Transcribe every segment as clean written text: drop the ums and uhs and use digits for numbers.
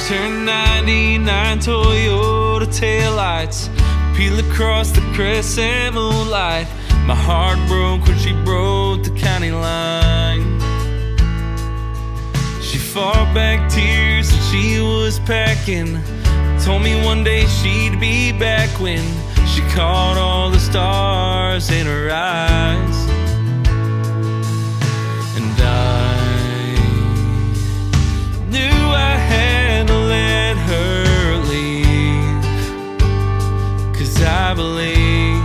Flashed her 99 Toyota taillights, peel across the crescent moonlight. My heart broke when she broke the county line. She fought back tears as she was packing, told me one day she'd be back when she caught all the stars in her eyes. And I knew I had to let her leave, 'cause I believe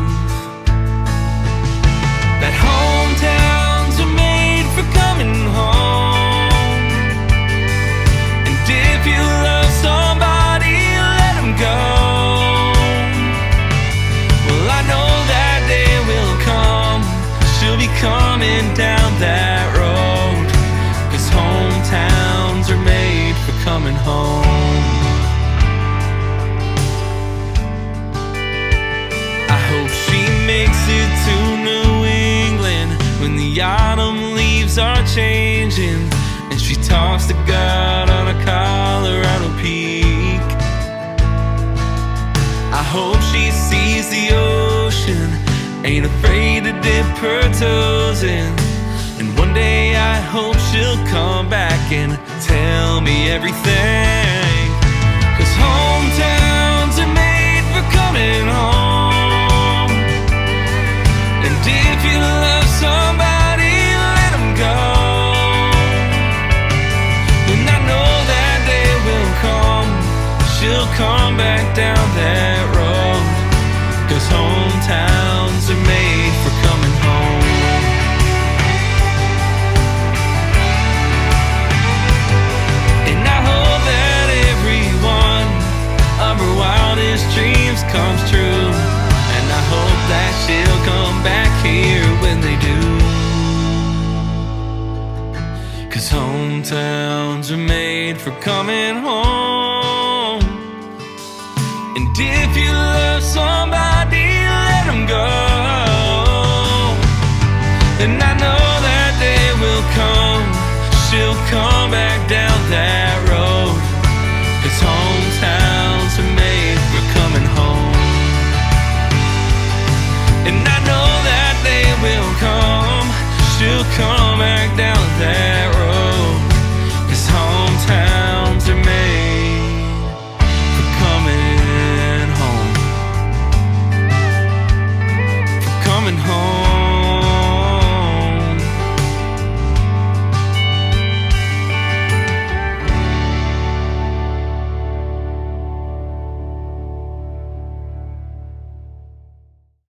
that hometowns are made for coming home. And if you love somebody, let them go. Well, I know that day will come. She'll be coming down that road, 'cause hometowns are made for coming home. I hope she makes it to New England when the autumn leaves are changing, and she talks to God on a Colorado peak. I hope she sees the ocean, ain't afraid to dip her toes in. And one day I hope she'll come back and tell me everything, 'cause hometowns are made for coming home. And if you love somebody, let them go. And I know that day will come. She'll come back down that road, 'cause hometowns are made for coming home. And I hope that every one of her wildest dreams comes true. And I hope that she'll come back here when they do, 'cause hometowns are made for coming home. And if you love somebody, let them go. And I know that day will come. She'll come back down that road, 'cause hometowns are made for coming home. And I know that day will come. She'll come back down that road, 'cause hometowns are made for coming home. For coming home.